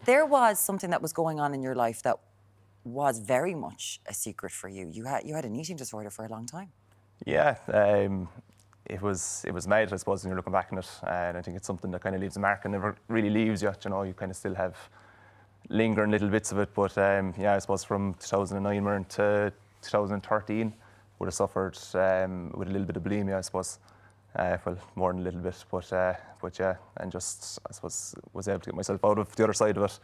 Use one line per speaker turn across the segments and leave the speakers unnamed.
There was something that was going on in your life that was very much a secret for you. You had an eating disorder for a long time.
Yeah, it was mad, I suppose, when you're looking back on it, and I think it's something that kind of leaves a mark and never really leaves you. You know, you kind of still have lingering little bits of it, but yeah, I suppose from 2009 we're into 2013, would have suffered with a little bit of bulimia, I suppose. Well, more than a little bit, but yeah, and just, I suppose, was able to get myself out of the other side of it.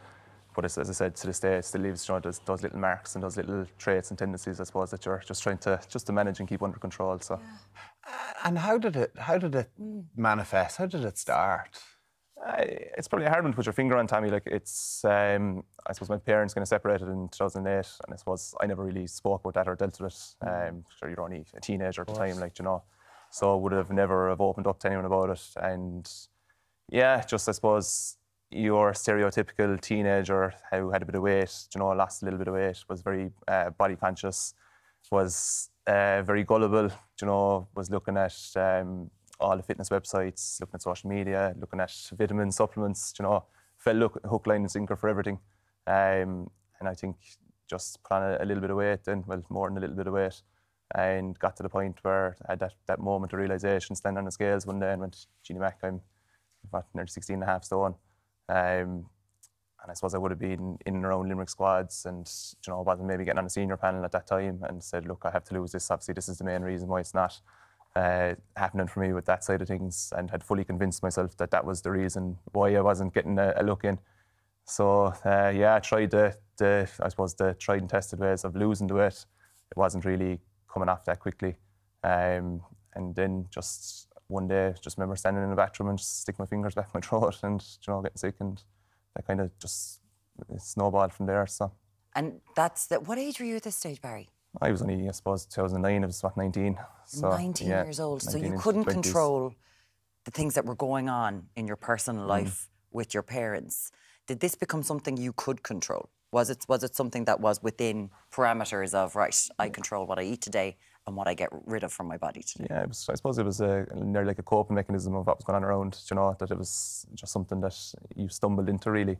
But as I said, to this day, it still leaves, you know, those little marks and those little traits and tendencies, I suppose, that you're just trying to manage and keep under control. So.
Yeah. And how did it manifest? How did it start?
It's probably a hard one to put your finger on, Tommy. Like, it's, I suppose my parents kind of separated in 2008, and I suppose I never really spoke about that or dealt with it. Sure, you're only a teenager at the time, like, you know, so would have never have opened up to anyone about it. And yeah, just, I suppose, your stereotypical teenager who had a bit of weight, you know, lost a little bit of weight, was very body conscious, was very gullible, you know, was looking at all the fitness websites, looking at social media, looking at vitamins, supplements, you know, fell hook, line and sinker for everything. And I think just put on a little bit of weight then, well, more than a little bit of weight, and got to the point where I had that moment of realisation, standing on the scales one day and went, Jeannie Mac, I'm nearly 16.5 stone. And I suppose I would have been in and around Limerick squads, and, you know, I wasn't maybe getting on a senior panel at that time, and said, look, I have to lose this. Obviously, this is the main reason why it's not happening for me with that side of things, and had fully convinced myself that that was the reason why I wasn't getting a look in. So yeah, I tried I suppose the tried and tested ways of losing the weight. It wasn't really coming off that quickly, and then just one day, just remember standing in the bathroom and just stick my fingers back my throat, and, you know, getting sick, and that kind of just snowballed from there. So.
And what age were you at this stage, Barry?
I was only, I suppose, 2009, I was, 19. So,
19
yeah,
years old, so
19
you couldn't
20s.
control the things that were going on in your personal life with your parents. Did this become something you could control? Was it something that was within parameters of, right, I control what I eat today and what I get rid of from my body today?
Yeah, I suppose it was nearly like a coping mechanism of what was going on around, you know, that it was just something that you stumbled into, really.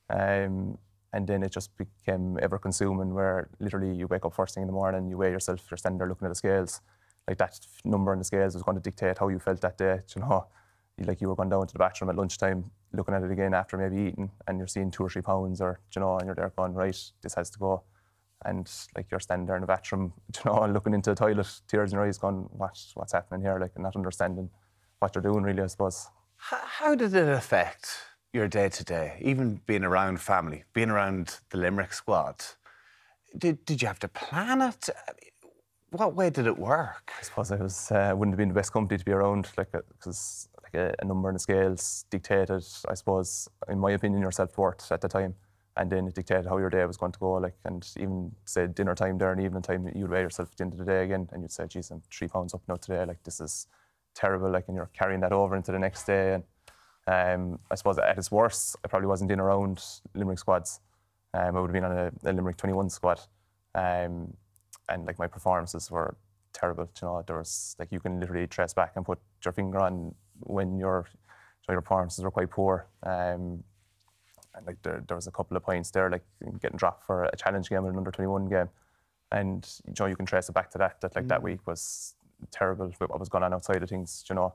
And then it just became ever-consuming, where literally you wake up first thing in the morning, you weigh yourself, you're standing there looking at the scales. Like, that number on the scales was going to dictate how you felt that day, you know. Like, you were going down to the bathroom at lunchtime, looking at it again after maybe eating, and you're seeing 2 or 3 pounds, or, you know, and you're there going, right, this has to go. And, like, you're standing there in the bathroom, you know, looking into the toilet, tears in your eyes, going, what's happening here? Like, not understanding what you're doing, really, I suppose.
How did it affect your day-to-day, even being around family, being around the Limerick squad? Did you have to plan it? What way did it work?
I suppose I wouldn't have been the best company to be around, like, because a number on the scales dictated, I suppose, in my opinion, your self-worth at the time. And then it dictated how your day was going to go, like, and even, say, dinner time there and evening time, you'd weigh yourself at the end of the day again, and you'd say, geez, I'm 3 pounds up now today, like, this is terrible, like, and you're carrying that over into the next day. And I suppose at its worst, I probably wasn't in around Limerick squads. I would have been on a Limerick 21 squad. And, like, my performances were terrible, you know. There was, like, you can literally trace back and put your finger on when your performances were quite poor. And, like, there was a couple of points there, like, getting dropped for a challenge game in an under-21 game. And, you know, you can trace it back to that like, that week was terrible with what was going on outside of things, you know.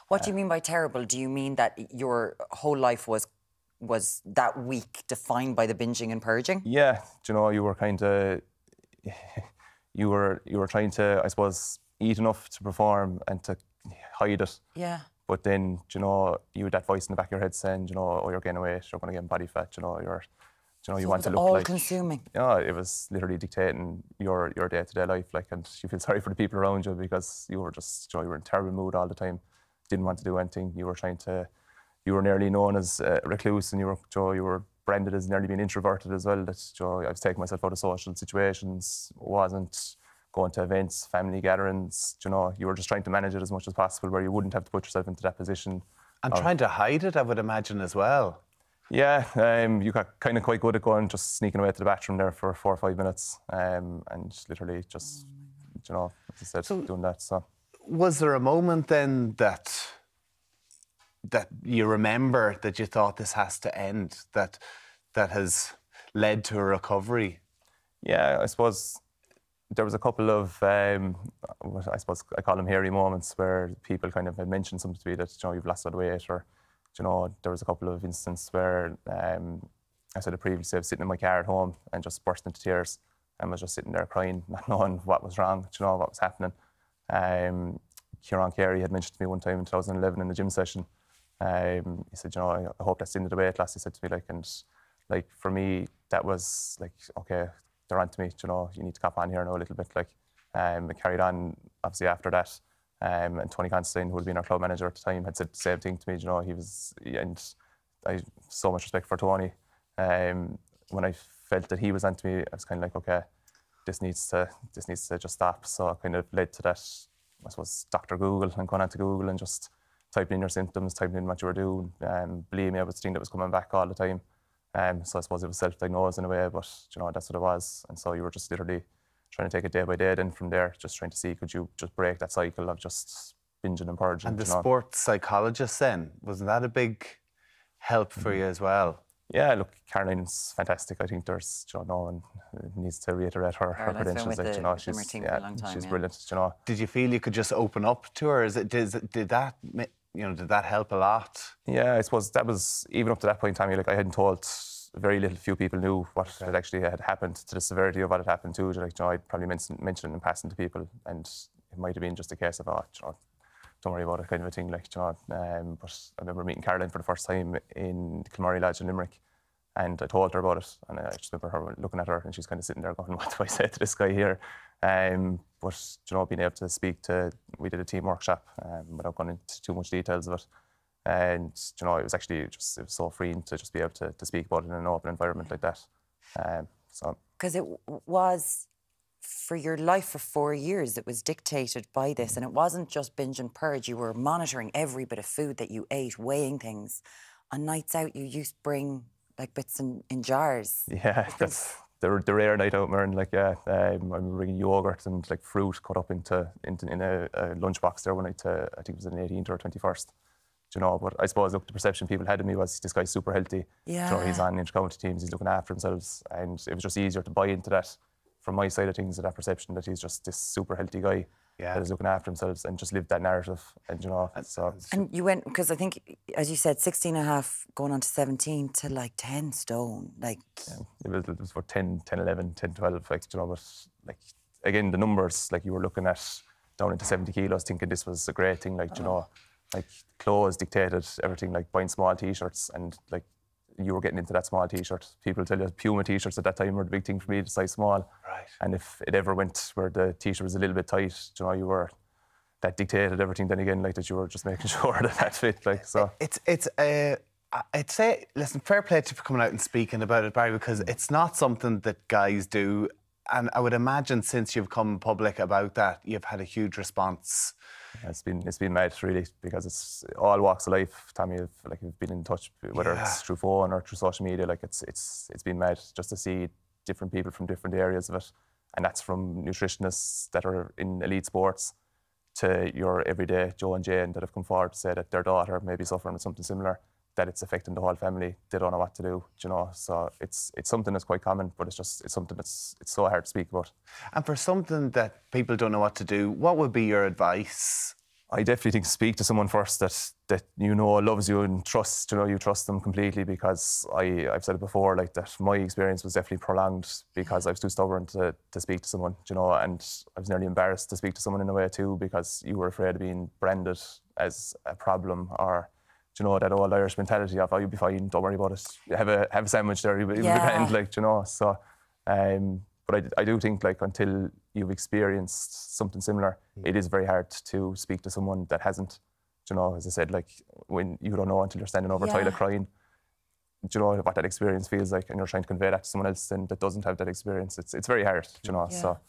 What do you mean by terrible? Do you mean that your whole life was that week defined by the binging and purging? Yeah,
you know, you were kind of... you were trying to, I suppose, eat enough to perform and to hide it.
Yeah.
But then, you know, you had that voice in the back of your head saying, you know, oh, you're gaining weight, you're going to gain body fat, you know, you want to look like...
all-consuming.
Yeah, it was literally dictating your day-to-day life, like, and you feel sorry for the people around you, because you were just, you know, you were in a terrible mood all the time, didn't want to do anything. You were nearly known as a recluse, and you were branded as nearly being introverted as well. That, you know, I was taking myself out of social situations, wasn't going to events, family gatherings, you know. You were just trying to manage it as much as possible, where you wouldn't have to put yourself into that position.
And trying to hide it, I would imagine, as well.
Yeah, you got kind of quite good at going, just sneaking away to the bathroom there for 4 or 5 minutes, and literally just, you know, as I said, doing that. So,
was there a moment then that you remember that you thought this has to end? That that has led to a recovery?
Yeah, I suppose there was a couple of, I suppose I call them hairy moments where people kind of had mentioned something to me that, you've lost a lot of weight, or, there was a couple of instances where, I said it previously, I was sitting in my car at home and just burst into tears and was just sitting there crying, not knowing what was wrong, what was happening. Kieran Carey had mentioned to me one time in 2011 in the gym session, he said, I hope that's the end of the weight loss, he said to me, and for me, that was okay, they're on to me, you need to cop on here now a little bit, I carried on, obviously, after that, and Tony Constantine, who would have been our club manager at the time, had said the same thing to me, he was, and I have so much respect for Tony. When I felt that he was on to me, I was kind of okay, this needs to just stop, so it kind of led to that, I suppose, Dr. Google, and going on to Google and just typing in your symptoms, typing in what you were doing, believe me, it was a thing that was coming back all the time. So I suppose it was self-diagnosed in a way, but that's what it was. And so you were just literally trying to take it day by day. Then from there, just trying to see, could you just break that cycle of just binging and purging?
And the sports psychologist then, wasn't that a big help for you as well?
Yeah, look, Caroline's fantastic. I think there's, no one needs to reiterate her credentials. She's brilliant.
Did you feel you could just open up to her? Did that help a lot?
Yeah, I suppose that was, even up to that point, Tommy, I hadn't told, very little few people knew what had actually had happened, to the severity of what had happened too. I'd probably mentioned it in passing to people, and it might have been just a case of, don't worry about it, kind of a thing, but I remember meeting Caroline for the first time in Kilmurray Lodge in Limerick, and I told her about it, and I just remember her looking at her, and she's kind of sitting there going, what do I say to this guy here? But being able to speak to, we did a team workshop, without going into too much details of it, and it was actually it was so freeing to just be able to speak about it in an open environment like that.
Because it was, for your life for 4 years, it was dictated by this, and it wasn't just binge and purge. You were monitoring every bit of food that you ate, weighing things. On nights out, you used to bring bits in jars.
Yeah, that's the rare night out, Muireann. I'm bringing yogurt and fruit cut up in a lunchbox there one night. I think it was an 18th or 21st. But I suppose, look, the perception people had of me was, this guy's super healthy.
Yeah.
He's on inter-county teams, he's looking after himself, and it was just easier to buy into that from my side of things, that perception that he's just this super healthy guy that is looking after himself, and just live that narrative. And
And you went, because I think, as you said, 16 and a half, going on to 17 to 10 stone.
Yeah, it was for 10, 11, 10, 12, but again, the numbers, you were looking at down into 70 kilos, thinking this was a great thing, clothes dictated everything, buying small t-shirts, and you were getting into that small t-shirt. People tell you Puma t-shirts at that time were the big thing for me, the size small.
Right.
And if it ever went where the t-shirt was a little bit tight, you were, that dictated everything then again, that you were just making sure that fit, so.
I'd say, listen, fair play to you for coming out and speaking about it, Barry, because it's not something that guys do. And I would imagine since you've come public about that, you've had a huge response.
It's been mad, really, because it's all walks of life. Tommy, you've been in touch, whether it's through phone or through social media. It's been mad just to see different people from different areas of it, and that's from nutritionists that are in elite sports to your everyday Joe and Jane that have come forward to say that their daughter may be suffering with something similar, that it's affecting the whole family. They don't know what to do, So it's something that's quite common, but it's something it's so hard to speak about.
And for something that people don't know what to do, what would be your advice?
I definitely think speak to someone first that loves you and trusts. You trust them completely, because I've said it before, that my experience was definitely prolonged because I was too stubborn to speak to someone, and I was nearly embarrassed to speak to someone in a way too, because you were afraid of being branded as a problem, or that old Irish mentality of, you'll be fine, don't worry about it. Have a sandwich there, you'll be grand, So, but I do think, until you've experienced something similar, it is very hard to speak to someone that hasn't. As I said, when you don't know until you're standing over a toilet crying, what that experience feels like, and you're trying to convey that to someone else and that doesn't have that experience. It's very hard, So.